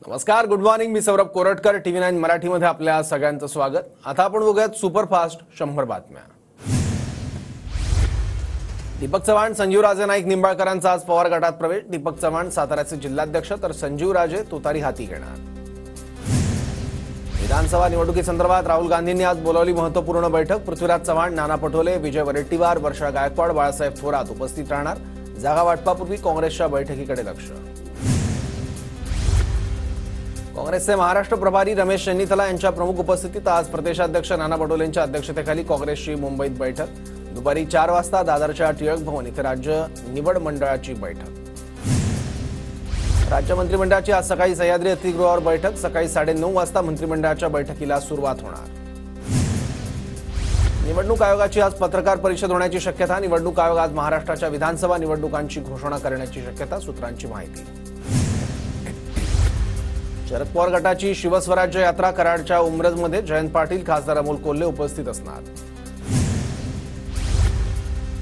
नमस्कार, good morning. मी Saurabh Koratkar. TV9 मराठीमध्ये आपल्या सगळ्यांचं स्वागत. आता आपण बघूयात सुपरफास्ट 100 बातम्या. दीपक चव्हाण, संजीव राजे नाईक निंबाळकरांचा आज पवार गटात प्रवेश. दीपक चव्हाण साताऱ्याचे जिल्हाध्यक्ष तर संजीव राजे तुतारी हाती घेणार. विधानसभा निवडणुकीसंदर्भात राहुल गांधींनी आज बोलावली महत्त्वपूर्ण बैठक. पृथ्वीराज चव्हाण, नाना पटोले, विजय वडेट्टीवार, वर्षा गायकवाड, बाळासाहेब थोरात उपस्थित राहणार. जागा वाटपापूर्वी काँग्रेसच्या बैठकीकडे लक्ष. काँग्रेसचे महाराष्ट्र प्रभारी रमेश चन्नीथला यांच्या प्रमुख उपस्थितीत आज प्रदेशाध्यक्ष नाना पटोलेंच्या अध्यक्षतेखाली काँग्रेसची मुंबईत बैठक. दुपारी 4 वाजता दादरच्या टिळक भवन इथे राज्य निवड मंडळाची बैठक. राज्य मंत्रिमंडळाची आज सकाळी सह्याद्री अतिथीगृहावर बैठक. सकाळी 9:30 वाजता मंत्रिमंडळाच्या बैठकीला सुरुवात होणार. निवडणूक आयोगाची आज पत्रकार परिषद होण्याची शक्यता. निवडणूक आयोग आज महाराष्ट्राच्या विधानसभा निवडणुकांची घोषणा करण्याची शक्यता. सूत्रांची माहिती. शरद पवार गटाची शिवस्वराज्य यात्रा कराडच्या उमरजमध्ये जयंत पाटील, खासदार अमोल कोल्हे उपस्थित असणार.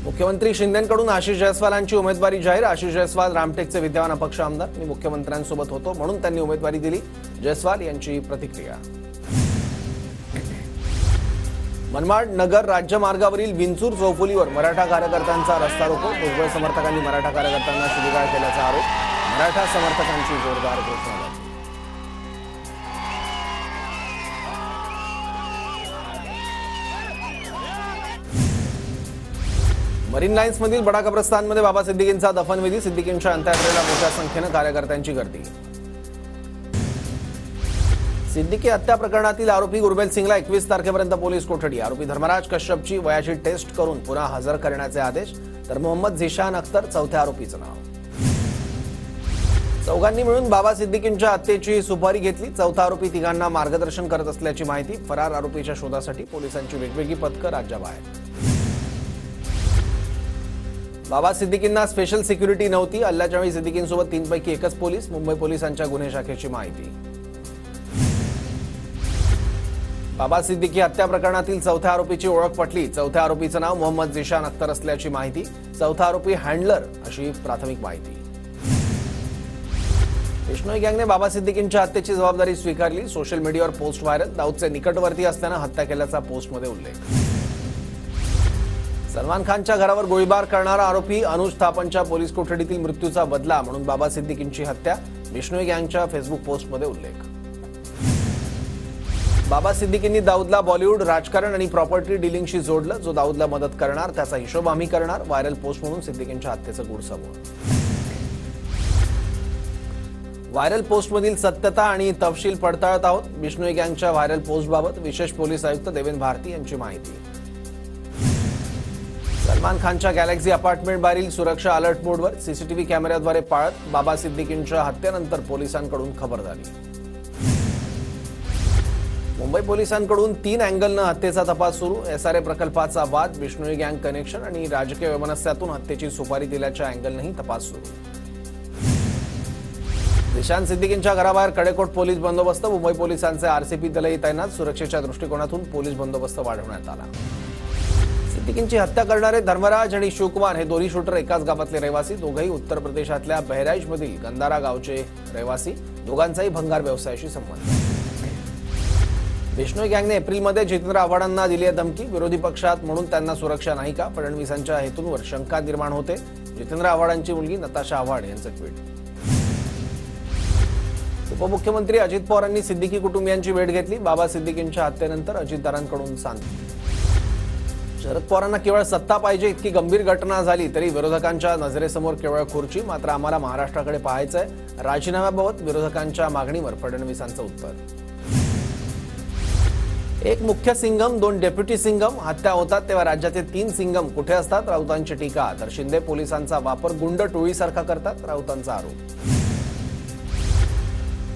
मुख्यमंत्री शिंदेंकडून आशिष जयस्वालांची उमेदवारी जाहीर. आशिष जयस्वाल रामटेकचे विद्यमान अपक्ष आमदार. मी मुख्यमंत्र्यांसोबत होतो म्हणून त्यांनी उमेदवारी दिली. जयस्वाल यांची प्रतिक्रिया. मनमाड नगर राज्यमार्गावरील विंचूर चौफुलीवर मराठा कार्यकर्त्यांचा रस्ता रोको. भुजबळ समर्थकांनी मराठा कार्यकर्त्यांना शिवीगाळ केल्याचा आरोप. मराठा समर्थकांची जोरदार घोषणाबाजी. मरीन लाईन्समधील बडा कब्रस्तानमध्ये बाबा सिद्दीकींचा दफनविधी. सिद्दीकींच्या अंत्ययात्रेला मोठ्या संख्येनं कार्यकर्त्यांची गर्दी. सिद्दीकी हत्या प्रकरणातील आरोपी गुरबेल सिंगला 21 तारखेपर्यंत पोलीस कोठडी. आरोपी धर्मराज कश्यपची वयाची टेस्ट करून पुन्हा हजर करण्याचे आदेश. तर मोहम्मद झिशान अख्तर चौथ्या आरोपीचं नाव. चौघांनी मिळून बाबा सिद्दीकींच्या हत्येची सुपारी घेतली. चौथा आरोपी तिघांना मार्गदर्शन करत असल्याची माहिती. फरार आरोपीच्या शोधासाठी पोलिसांची वेगवेगळी पथकं राज्याबाहेर. बाबा सिद्दीकींना स्पेशल सिक्युरिटी नव्हती. हल्ल्याच्या वेळी सिद्दीकींसोबत 3 पैकी एकच पोलीस. मुंबई पोलिसांच्या गुन्हे शाखेची माहिती. बाबा सिद्दीकी हत्या प्रकरणातील चौथ्या आरोपीची ओळख पटली. चौथ्या आरोपीचं नाव मोहम्मद झिशान अख्तर असल्याची माहिती. चौथा आरोपी हँडलर अशी प्राथमिक माहिती. बिश्नोई गँगने बाबा सिद्दीकींच्या हत्येची जबाबदारी स्वीकारली. सोशल मीडियावर पोस्ट व्हायरल. दाऊदचे निकटवर्ती असल्यानं हत्या केल्याचा पोस्टमध्ये उल्लेख. सलमान खानच्या घरावर गोळीबार करणारा आरोपी अनुज थापनच्या पोलीस कोठडीतील मृत्यूचा बदला म्हणून बाबा सिद्दीकींची हत्या. बिश्नोई गँगच्या फेसबुक पोस्टमध्ये उल्लेख. बाबा सिद्दीकींनी दाऊदला बॉलिवूड, राजकारण आणि प्रॉपर्टी डिलिंगशी जोडलं. जो दाऊदला मदत करणार त्याचा हिशोब आम्ही करणार. व्हायरल पोस्ट म्हणून सिद्दीकींच्या हत्येचं गूढ सबूत. व्हायरल पोस्टमधील सत्यता आणि तपशील पडताळत आहोत. बिश्नोई गँगच्या व्हायरल पोस्टबाबत विशेष पोलीस आयुक्त देवेंद्र भारती यांची माहिती. सलमान खानच्या गॅलेक्सी अपार्टमेंट बाहेरील सुरक्षा अलर्ट मोडवर. सीसीटीव्ही कॅमेऱ्याद्वारे पाळत बाबा सिद्दीकींच्या हत्येनंतर पोलिसांकडून खबर झाली. मुंबई पोलिसांकडून 3 अँगलनं हत्येचा तपास सुरू. SRA प्रकल्पाचा वाद, बिश्नोई गँग कनेक्शन आणि राजकीय वैमनस्यातून हत्येची सुपारी दिल्याच्या अँगलनंही तपास सुरू. झिशान सिद्दीकींच्या घराबाहेर कडेकोट पोलीस बंदोबस्त. मुंबई पोलिसांचे RCP दलही तैनात. सुरक्षेच्या दृष्टिकोनातून पोलीस बंदोबस्त वाढवण्यात आला. सिद्दीकींची हत्या करणारे धर्मराज आणि शिवकुमार हे दोन्ही शूटर एकाच गावातले रहिवासी. दोघंही उत्तर प्रदेशातल्या बहराईचमधील गंदारा गावचे रहिवासी. दोघांचाही भंगार व्यवसायाशी संबंध. बिश्नोई गँगने एप्रिलमध्ये जितेंद्र आव्हाडांना दिली आहे धमकी. विरोधी पक्षात म्हणून त्यांना सुरक्षा नाही का? फडणवीसांच्या हेतूंवर शंका निर्माण होते. जितेंद्र आव्हाडांची मुलगी नताशा आव्हाड यांचं ट्विट. उपमुख्यमंत्री अजित पवार यांनी सिद्दीकी कुटुंबियांची भेट घेतली. बाबा सिद्दीकींच्या हत्येनंतर अजितदारांकडून सांगली. शरद पवारांना केवळ सत्ता पाहिजे इतकी गंभीर घटना झाली तरी विरोधकांच्या नजरेसमोर केवळ खुर्ची. मात्र आम्हाला महाराष्ट्राकडे पाहायचंय. राजीनाम्याबाबत विरोधकांच्या मागणीवर फडणवीसांचं उत्तर. एक मुख्य सिंगम, 2 डेप्युटी सिंगम. हत्या होतात तेव्हा राज्याचे 3 सिंगम कुठे असतात? राऊतांची टीका. तर शिंदे पोलिसांचा वापर गुंड टोळीसारखा करतात. राऊतांचा आरोप.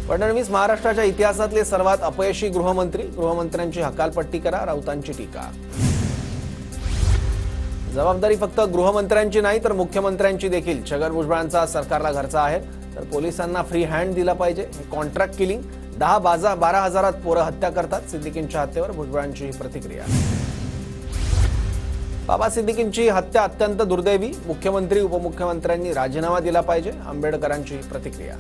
फडणवीस महाराष्ट्राच्या इतिहासातले सर्वात अपयशी गृहमंत्री. गृहमंत्र्यांची हकालपट्टी करा. राऊतांची टीका. जबाबदारी फक्त गृहमंत्र्यांची नाही तर मुख्यमंत्र्यांची देखील. छगन भुजबळांचा सरकारला घरचा आहे तर पोलिसांना फ्री हँड दिला पाहिजे. हे कॉन्ट्रॅक्ट किलिंग. 10-12 हजारात पोरं हत्या करतात. सिद्दीकींच्या हत्येवर भुजबळांची प्रतिक्रिया. बाबा सिद्दीकींची हत्या अत्यंत दुर्दैवी. मुख्यमंत्री उपमुख्यमंत्र्यांनी राजीनामा दिला पाहिजे. आंबेडकरांची प्रतिक्रिया.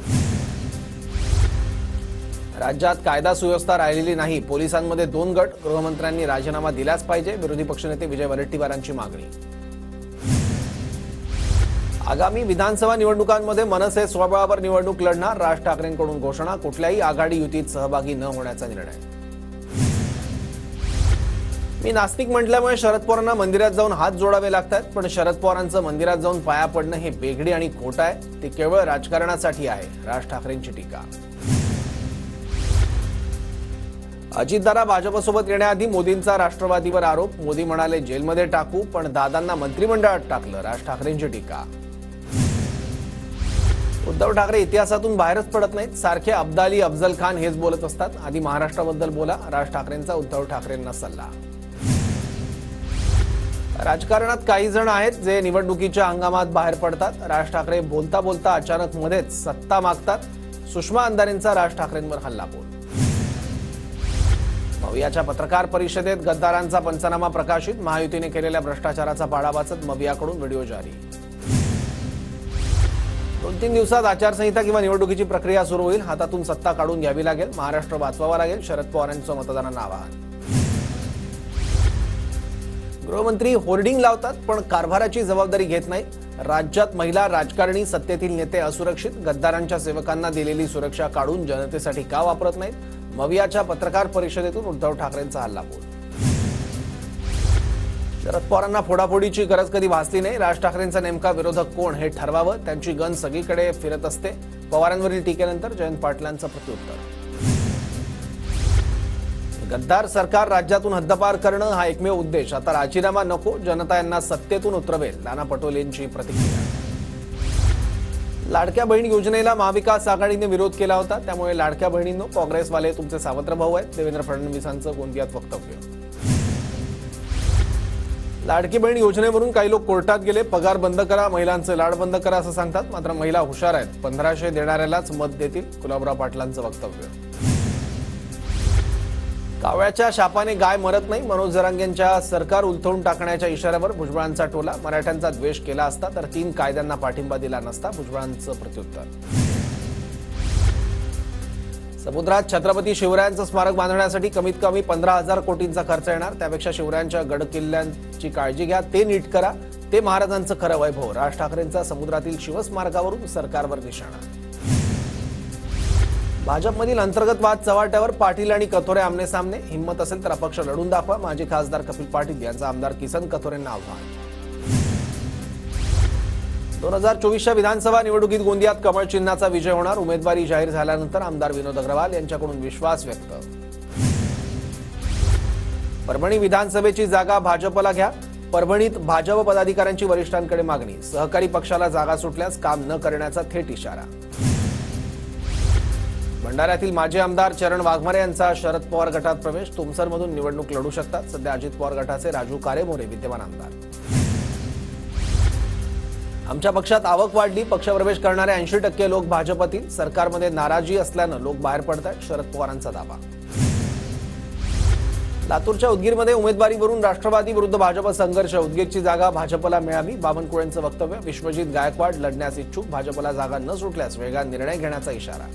राज्यात कायदा सुव्यवस्था राहिलेली नाही, पोलिसांमध्ये 2 गट, गृहमंत्र्यांनी राजीनामा दिलाच पाहिजे, विरोधी पक्षनेते विजय वडेट्टीवारांची मागणी. आगामी विधानसभा निवडणुकांमध्ये मनसे स्वबळावर निवडणूक लढणार, राज ठाकरेंकडून घोषणा, कुठल्याही आघाडी युतीत सहभागी न होण्याचा निर्णय. मी नास्तिक म्हटल्यामुळे शरद पवारांना मंदिरात जाऊन हात जोडावे लागतात, पण शरद पवारांचं मंदिरात जाऊन पाया पडणं हे बेगडी आणि खोटं आहे, ते केवळ राजकारणासाठी आहे, राज ठाकरेंची टीका. अजितदादा भाजपसोबत येण्याआधी मोदींचा राष्ट्रवादीवर आरोप, मोदी म्हणाले जेलमध्ये टाकू, पण दादांना मंत्रिमंडळात टाकलं, राज ठाकरेंची टीका. उद्धव ठाकरे इतिहासातून बाहेरच पडत नाहीत, सारखे अब्दाली अफजल खान हेच बोलत असतात, आधी महाराष्ट्राबद्दल बोला, राज ठाकरेंचा उद्धव ठाकरेंना सल्ला. राजकारणात काही जण आहेत जे निवडणुकीच्या हंगामात बाहेर पडतात, राज ठाकरे बोलता बोलता अचानक मध्येच सत्ता मागतात, सुषमा अंधारेंचा राज ठाकरेंवर हल्लाबोल. मवियाच्या पत्रकार परिषदेत गद्दारांचा पंचनामा प्रकाशित, महायुतीने केलेल्या भ्रष्टाचाराचा पाडा वाचत मवियाकडून व्हिडिओ जारी. 2-3 दिवसात आचारसंहिता किंवा निवडणुकीची प्रक्रिया सुरू होईल, हातातून सत्ता काढून घ्यावी लागेल, महाराष्ट्र वाचवावा लागेल, शरद पवारांचं मतदारांना आवाहन. गृहमंत्री होर्डिंग लावतात पण कारभाराची जबाबदारी घेत नाही, राज्यात महिला राजकारणी सत्तेतील नेते असुरक्षित, गद्दारांच्या सेवकांना दिलेली सुरक्षा काढून जनतेसाठी का वापरत नाहीत, मवियाच्या पत्रकार परिषदेतून उद्धव ठाकरेंचा हल्लाबोल. शरद पवारांना फोडाफोडीची गरज कधी भासली नाही, राज ठाकरेंचा नेमका विरोधक कोण हे ठरवावं, त्यांची गन सगळीकडे फिरत असते, पवारांवरील टीकेनंतर जयंत पाटलांचं प्रत्युत्तर. गद्दार सरकार राज्यातून हद्दपार करणं हा एकमेव उद्देश, आता राजीनामा नको, जनता यांना सत्तेतून उतरवेल, नाना पटोलेंची प्रतिक्रिया. लाडक्या बहीण योजनेला महाविकास आघाडीने विरोध केला होता, त्यामुळे लाडक्या बहिणींनो, काँग्रेसवाले तुमचे सावत्र भाऊ आहेत, देवेंद्र फडणवीसांचं गोंदियात वक्तव्य. लाडकी बहीण योजनेवरून काही लोक कोर्टात गेले, पगार बंद करा, महिलांचे लाड बंद करा असं सांगतात, मात्र महिला हुशार आहेत, 1500 देणाऱ्यालाच मत देतील, गुलाबराव पाटलांचं वक्तव्य. कावळ्याच्या शापाने गाय मरत नाही, मनोज जरांगेंच्या सरकार उलथवून टाकण्याच्या इशाऱ्यावर भुजबळांचा टोला, मराठ्यांचा द्वेष केला असता तर 3 कायद्यांना पाठिंबा दिला नसता, भुजबळांचं प्रत्युत्तर. समुद्रात छत्रपती शिवरायांचं स्मारक बांधण्यासाठी कमीत कमी 15,000 कोटींचा खर्च येणार, त्यापेक्षा शिवरायांच्या गडकिल्ल्यांची काळजी घ्या, ते नीट करा, ते महाराजांचं खरं वैभव, राज ठाकरेंचा समुद्रातील शिवस्मारकावरून सरकारवर निशाणा. भाजपमधील अंतर्गत वाद चव्हाट्यावर, पाटील आणि कथोरे आमने सामने, हिंमत असेल तर अपक्ष लढून दाखवा, माजी खासदार कपिल पाटील यांचा आमदार किसन कथोरेंना आव्हान. 2024च्या विधानसभा निवडणुकीत गोंदियात कमळ चिन्हाचा विजय होणार, उमेदवारी जाहीर झाल्यानंतर आमदार विनोद अग्रवाल यांच्याकडून विश्वास व्यक्त. परभणी विधानसभेची जागा भाजपला घ्या, परभणीत भाजप पदाधिकाऱ्यांची वरिष्ठांकडे मागणी, सहकारी पक्षाला जागा सुटल्यास काम न करण्याचा थेट इशारा. भंडाऱ्यातील माजी आमदार चरण वाघमारे यांचा शरद पवार गटात प्रवेश, तुमसरमधून निवडणूक लढू शकतात, सध्या अजित पवार गटाचे राजू कारेमोरे विद्यमान आमदार. आमच्या पक्षात आवक वाढली, पक्षप्रवेश करणारे 80% लोक भाजपतील, सरकारमध्ये नाराजी असल्यानं लोक बाहेर पडतात, शरद पवारांचा दावा. लातूरच्या उदगीरमध्ये उमेदवारीवरून राष्ट्रवादी विरुद्ध भाजप संघर्ष, उदगीरची जागा भाजपला मिळावी, बावनकुळेंचं वक्तव्य, विश्वजित गायकवाड लढण्यास इच्छुक, भाजपला जागा न सुटल्यास वेगळा निर्णय घेण्याचा इशारा.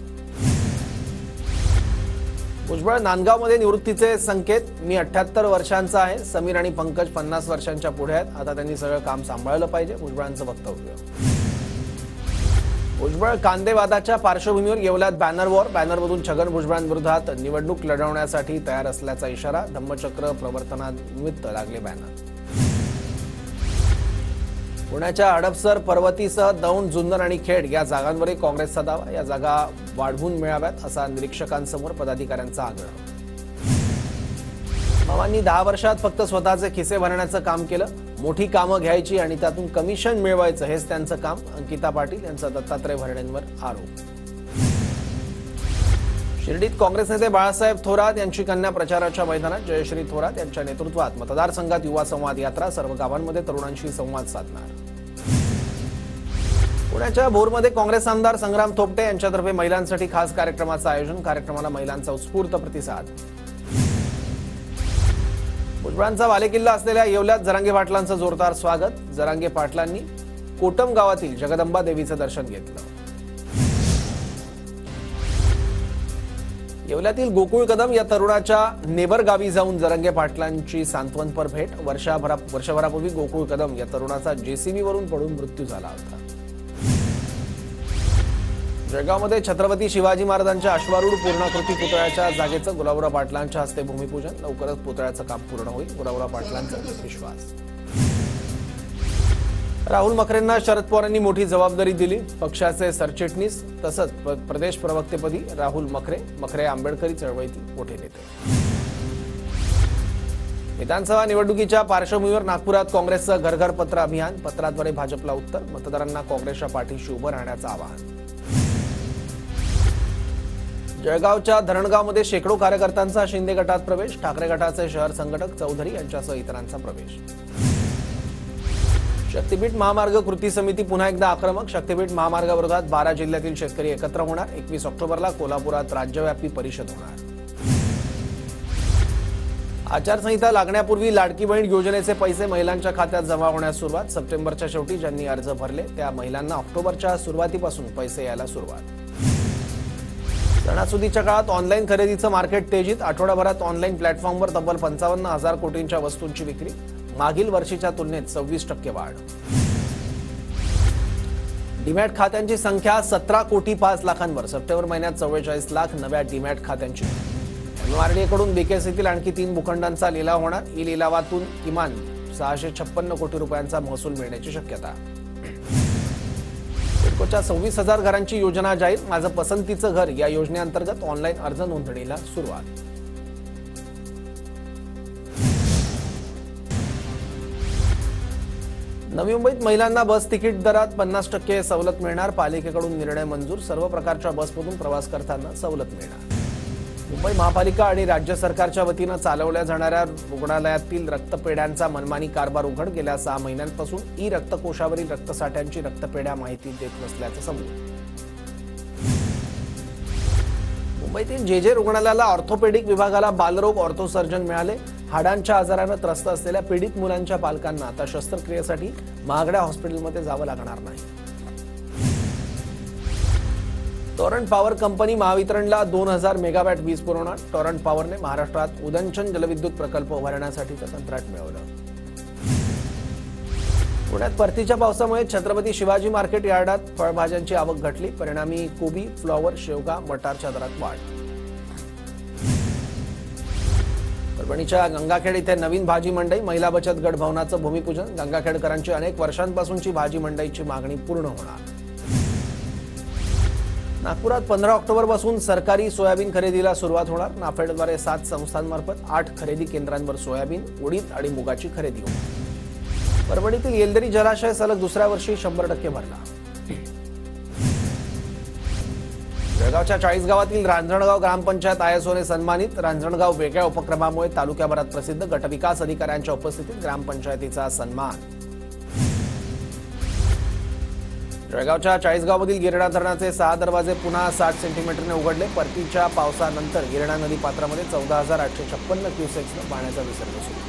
भुजबळ नांदगावमध्ये निवृत्तीचे संकेत, मी 78 वर्षांचा आहे, समीर आणि पंकज 50 वर्षांच्या पुढे आहेत, आता त्यांनी सगळं काम सांभाळलं पाहिजे, भुजबळांचं वक्तव्य. भुजबळ कांदेवादाच्या पार्श्वभूमीवर येवल्यात बॅनर वॉर, बॅनरमधून छगन भुजबळांविरोधात निवडणूक लढवण्यासाठी तयार असल्याचा इशारा, धम्मचक्र प्रवर्तनानिमित्त लागले बॅनर. पुण्याच्या हडपसर, पर्वतीसह दौंड, जुन्नर आणि खेड या जागांवरही काँग्रेसचा दावा, या जागा वाढवून मिळाव्यात असा निरीक्षकांसमोर पदाधिकाऱ्यांचा आग्रह. मामांनी 10 वर्षात फक्त स्वतःचे खिसे भरण्याचं काम केलं, मोठी कामं घ्यायची आणि त्यातून कमिशन मिळवायचं हेच त्यांचं काम, अंकिता पाटील यांचा दत्तात्रय भरणेंवर आरोप. शिर्डीत काँग्रेस नेते बाळासाहेब थोरात यांची कन्या प्रचाराच्या मैदानात, जयश्री थोरात यांच्या नेतृत्वात मतदारसंघात युवा संवाद यात्रा, सर्व गावांमध्ये तरुणांशी संवाद साधणार. पुण्याच्या भोरमध्ये काँग्रेस आमदार संग्राम थोपटे यांच्यातर्फे महिलांसाठी खास कार्यक्रमाचं आयोजन, कार्यक्रमाला महिलांचा उत्स्फूर्त प्रतिसाद. भुजबळांचा बालेकिल्ला असलेल्या येवल्यात जरांगे पाटलांचं जोरदार स्वागत, जरांगे पाटलांनी कोटम गावातील जगदंबा देवीचं दर्शन घेतलं. येवल्यातील गोकुळ कदम या तरुणाच्या नेबर गावी जाऊन जरंगे पाटलांची सांत्वनपर भेट. वर्षभरापूर्वी गोकुळ कदम या तरुणाचा जेसीबी वरून पडून मृत्यू झाला होता. जळगावमध्ये छत्रपती शिवाजी महाराजांच्या अश्वारूढ पूर्णाकृती पुतळ्याच्या जागेचं गुलाबराव पाटलांच्या हस्ते भूमिपूजन. लवकरच पुतळ्याचं काम पूर्ण होईल, गुलाबराव पाटलांचा विश्वास. राहुल मखरेंना शरद पवारांनी मोठी जबाबदारी दिली. पक्षाचे सरचिटणीस तसंच प्रदेश प्रवक्तेपदी राहुल मखरे आंबेडकरी चळवळीतील मोठे नेते. विधानसभा निवडणुकीच्या पार्श्वभूमीवर नागपुरात काँग्रेसचं घर घर पत्र अभियान. पत्राद्वारे भाजपला उत्तर. मतदारांना काँग्रेसच्या पाठीशी उभं राहण्याचं आवाहन. जळगावच्या धरणगावमध्ये शेकडो कार्यकर्त्यांचा शिंदे गटात प्रवेश. ठाकरे गटाचे शहर संघटक चौधरी यांच्यासह इतरांचा प्रवेश. शक्तीपीठ महामार्ग कृती समिती पुन्हा एकदा आक्रमक. शक्तीपीठ महामार्गाविरोधात 12 जिल्ह्यातील शेतकरी एकत्र होणार. 21 ऑक्टोबरला कोल्हापुरात राज्यव्यापी परिषद होणार. आचारसंहिता लागण्यापूर्वी लाडकी बहीण योजनेचे पैसे महिलांच्या खात्यात जमा होण्यास सुरुवात. सप्टेंबरच्या शेवटी ज्यांनी अर्ज भरले त्या महिलांना ऑक्टोबरच्या सुरुवातीपासून पैसे यायला सुरुवात. सणासुदीच्या काळात ऑनलाईन खरेदीचं मार्केट तेजीत. आठवडाभरात ऑनलाईन प्लॅटफॉर्मवर तब्बल 55,000 कोटींच्या वस्तूंची विक्री. मागील वर्षीच्या तुलनेत 26% वाढ. डीमॅट खात्यांची संख्या 17 कोटी 5 लाखांवर. सप्टेंबर महिन्यात 44 लाख नव्या डीमॅट खात्यांची. एमआरडीएकडून बीकेसीतील आणखी 3 भूखंडांचा लिलाव होणार. ई लिलावातून किमान 656 कोटी रुपयांचा महसूल मिळण्याची शक्यता. सिडकोच्या 26,000 घरांची योजना जाहीर. माझं पसंतीचं घर या योजनेअंतर्गत ऑनलाईन अर्ज नोंदणीला सुरुवात. नवी मुंबईत महिलांना बस तिकीट दरात 50% सवलत मिळणार. पालिकेकडून निर्णय मंजूर. सर्व प्रकारच्या बसमधून प्रवास करताना सवलत मिळणार. मुंबई महापालिका आणि राज्य सरकारच्या वतीनं चालवल्या जाणाऱ्या रुग्णालयातील रक्तपेढ्यांचा मनमानी कारभार उघड. गेल्या 6 महिन्यांपासून ई रक्तकोशावरील रक्तसाठ्यांची रक्तपेढ्या माहिती देत नसल्याचं समोर. मुंबईतील जे रुग्णालयाला ऑर्थोपेडिक विभागाला बालरोग ऑर्थोसर्जन मिळाले. हाडांच्या आजारानं त्रस्त असलेल्या पीडित मुलांच्या पालकांना आता शस्त्रक्रियेसाठी महागड्या हॉस्पिटलमध्ये जावं लागणार नाही. टॉरंट पॉवर कंपनी महावितरणला 2000 मेगावॅट वीज पुरवणार. टॉरंट पॉवरने महाराष्ट्रात उदंचन जलविद्युत प्रकल्प उभारण्यासाठीचं कंत्राट मिळवलं. पुण्यात परतीच्या पावसामुळे छत्रपती शिवाजी मार्केट यार्डात फळभाज्यांची आवक घटली. परिणामी कोबी, फ्लॉवर, शेवगा, मटारच्या दरात वाढ. परभणीच्या गंगाखेड इथे नवीन भाजी मंडई. महिला बचत गट भवनाचं भूमिपूजन. गंगाखेडकरांची अनेक वर्षांपासूनची भाजी मंडईची मागणी पूर्ण होणार. नागपुरात 15 ऑक्टोबरपासून सरकारी सोयाबीन खरेदीला सुरुवात होणार. नाफेडद्वारे 7 संस्थांमार्फत 8 खरेदी केंद्रांवर सोयाबीन, उडीद आणि मुगाची खरेदी होईल. परभणीतील येलदरी जलाशय सलग दुसऱ्या वर्षी 100% भरला. जळगावच्या 40 गावातील रांजणगाव ग्रामपंचायत आयएसओने सन्मानित. रांजणगाव वेगळ्या उपक्रमामुळे तालुक्याभरात प्रसिद्ध. गटविकास अधिकाऱ्यांच्या उपस्थितीत ग्रामपंचायतीचा सन्मान. जळगावच्या 40 गावामधील गिरणा धरणाचे 6 दरवाजे पुन्हा 60 सेंटीमीटरने उघडले. परतीच्या पावसानंतर गिरणा नदी पात्रामध्ये 14,856 क्युसेक्सनं पाण्याचा विसर्ग सुरू.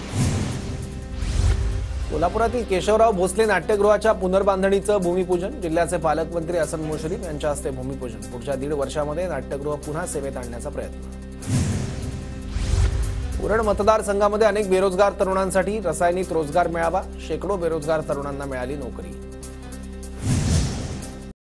कोल्हापुरातील केशवराव भोसले नाट्यगृहाच्या पुनर्बांधणीचं भूमिपूजन. जिल्ह्याचे पालकमंत्री हसन मुश्रीफ यांच्या हस्ते भूमिपूजन. पुढच्या 1.5 वर्षामध्ये नाट्यगृह पुन्हा सेवेत आणण्याचा प्रयत्न. उरण मतदारसंघामध्ये अनेक बेरोजगार तरुणांसाठी रसायनिक रोजगार मेळावा. शेकडो बेरोजगार तरुणांना मिळाली नोकरी.